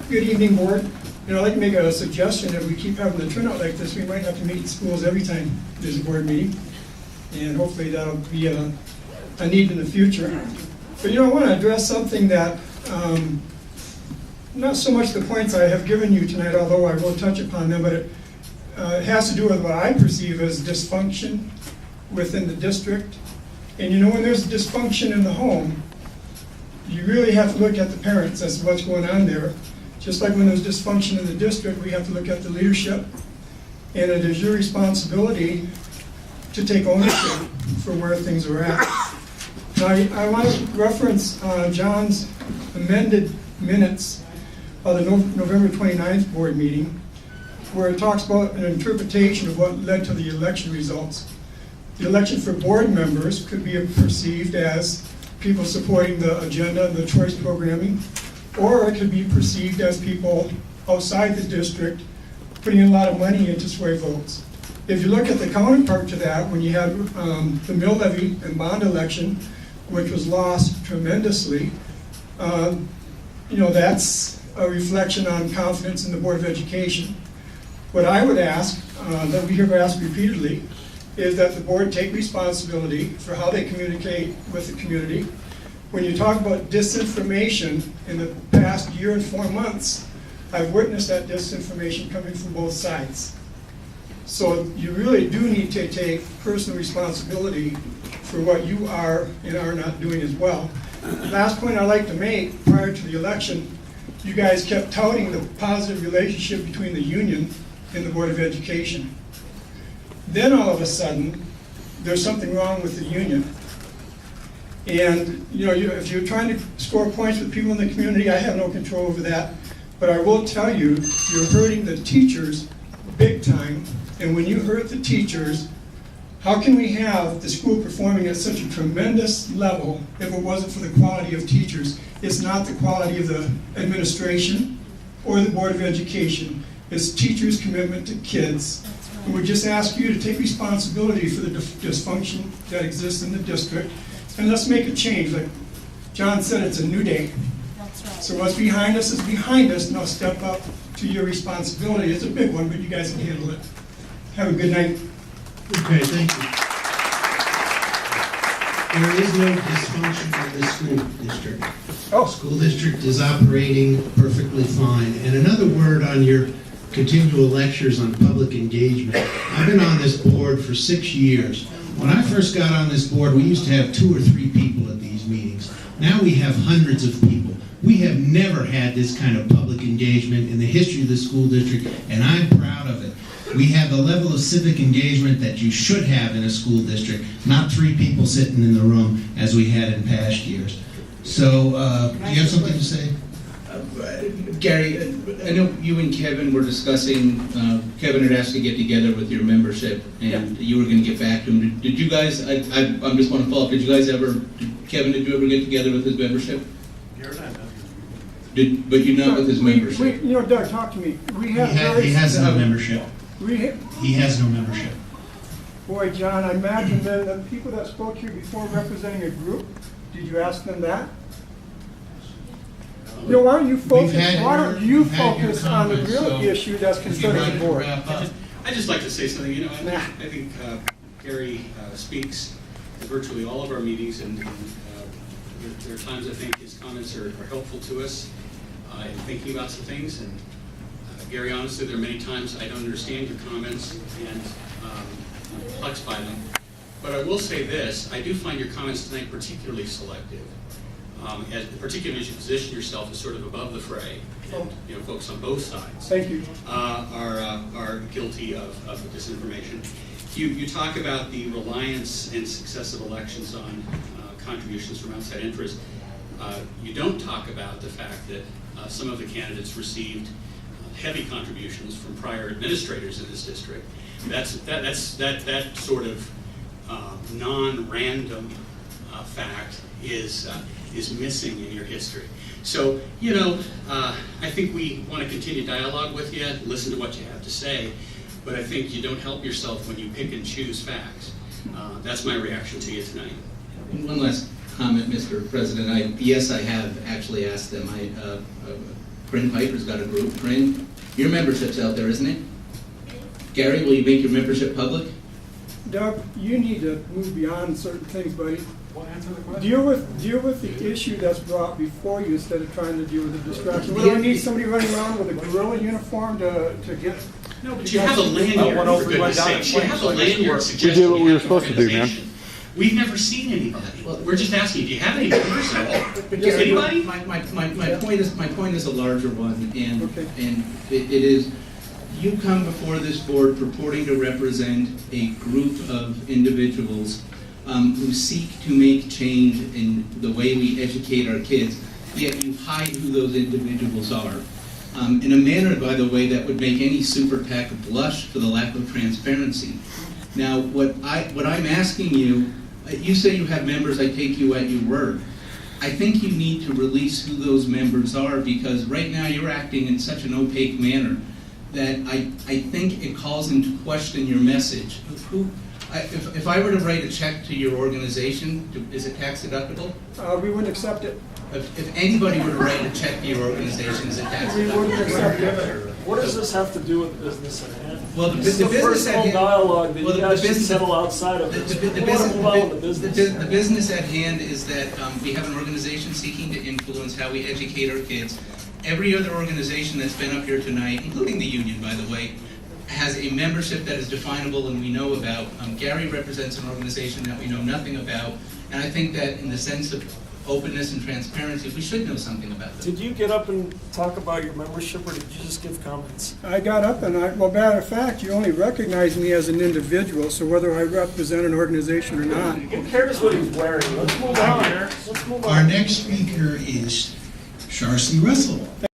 Good evening, board. I'd like to make a suggestion. If we keep having the turnout like this, we might have to meet in schools every time there's a board meeting. And hopefully that'll be a need in the future. But I want to address something that, not so much the points I have given you tonight, although I will touch upon them, but it has to do with what I perceive as dysfunction within the district. And when there's dysfunction in the home, you really have to look at the parents as to what's going on there. Just like when there's dysfunction in the district, we have to look at the leadership. And it is your responsibility to take ownership for where things are at. Now, I want to reference John's amended minutes of the November 29th board meeting, where it talks about an interpretation of what led to the election results. The election for board members could be perceived as people supporting the agenda and the choice programming, or it could be perceived as people outside the district putting in a lot of money into sway votes. If you look at the counterpart to that, when you had the mill levy and bond election, which was lost tremendously, that's a reflection on confidence in the Board of Education. What I would ask, that we have asked repeatedly, is that the board take responsibility for how they communicate with the community. When you talk about disinformation in the past year and 4 months, I've witnessed that disinformation coming from both sides. So you really do need to take personal responsibility for what you are and are not doing as well. Last point I'd like to make, prior to the election, you guys kept touting the positive relationship between the union and the Board of Education. Then all of a sudden, there's something wrong with the union. And if you're trying to score points with people in the community, I have no control over that. But I will tell you, you're hurting the teachers big time. And when you hurt the teachers, how can we have the school performing at such a tremendous level if it wasn't for the quality of teachers? It's not the quality of the administration or the Board of Education. It's teachers' commitment to kids. And we just ask you to take responsibility for the dysfunction that exists in the district, and let's make a change. Like John said, it's a new day. That's right. So what's behind us is behind us. Now step up to your responsibility. It's a big one, but you guys can handle it. Have a good night. Okay, thank you. There is no dysfunction in the school district. Oh. School district is operating perfectly fine. And another word on your continual lectures on public engagement. I've been on this board for 6 years. When I first got on this board, we used to have 2 or 3 people at these meetings. Now we have hundreds of people. We have never had this kind of public engagement in the history of the school district, and I'm proud of it. We have the level of civic engagement that you should have in a school district, not 3 people sitting in the room as we had in past years. So, do you have something to say? Gary, I know you and Kevin were discussing, Kevin had asked to get together with your membership, and you were going to get back to him. Did you guys, I'm just want to follow up, did you guys ever, Kevin, did you ever get together with his membership? But you're not with his membership? Doug, talk to me. He has no membership. He has no membership. Boy, John, I imagine the people that spoke here before representing a group, did you ask them that? Why don't you focus on the real issue that's concerning the board? I'd just like to say something. I think Gary speaks at virtually all of our meetings, and there are times I think his comments are helpful to us in thinking about some things. And Gary, honestly, there are many times I don't understand your comments, and I'm perplexed by them. But I will say this: I do find your comments tonight particularly selective. Particularly as you position yourself as sort of above the fray, and folks on both sides Thank you. Are guilty of disinformation. You talk about the reliance and success of elections on contributions from outside interests. You don't talk about the fact that some of the candidates received heavy contributions from prior administrators in this district. That sort of non-random fact is missing in your history. So, I think we want to continue dialogue with you, listen to what you have to say, but I think you don't help yourself when you pick and choose facts. That's my reaction to you tonight. One last comment, Mr. President. Yes, I have actually asked them. Corinne Piper's got a group. Corinne, your membership's out there, isn't it? Gary, will you make your membership public? Doug, you need to move beyond certain things, buddy. Well, answer the question. Deal with the issue that's brought before you instead of trying to deal with the distraction. We don't need somebody running around with a gorilla uniform to get. No, but you have a lanyard, for goodness sakes. You have a lanyard suggesting did what we you were have supposed to do, man. organization. We've never seen anybody. We're just asking, do you have any members at all? Gary, Anybody? My point is a larger one, and Okay. it is, you come before this board purporting to represent a group of individuals who seek to make change in the way we educate our kids, yet you hide who those individuals are. In a manner, by the way, that would make any super PAC blush for the lack of transparency. Now, what I'm asking you, you say you have members, I take you at your word. I think you need to release who those members are, because right now you're acting in such an opaque manner that I think it calls into question your message. If I were to write a check to your organization, is it tax deductible? We wouldn't accept it. If anybody were to write a check to your organization, is it tax We wouldn't deductible? accept it. What does this have to do with business at hand? Well, the This is the business at personal hand- dialogue that well, you the guys should business- settle outside of The this. the- the We want to move on with the business- business. the business at hand is that we have an organization seeking to influence how we educate our kids. Every other organization that's been up here tonight, including the union, by the way, has a membership that is definable and we know about. Gary represents an organization that we know nothing about, and I think that in the sense of openness and transparency, we should know something about them. Did you get up and talk about your membership, or did you just give comments? I got up and well, matter of fact, you only recognize me as an individual, so whether I represent an organization or not. Who cares what he's wearing? Let's move on. Let's move on. Our next speaker is Sharcy Russell.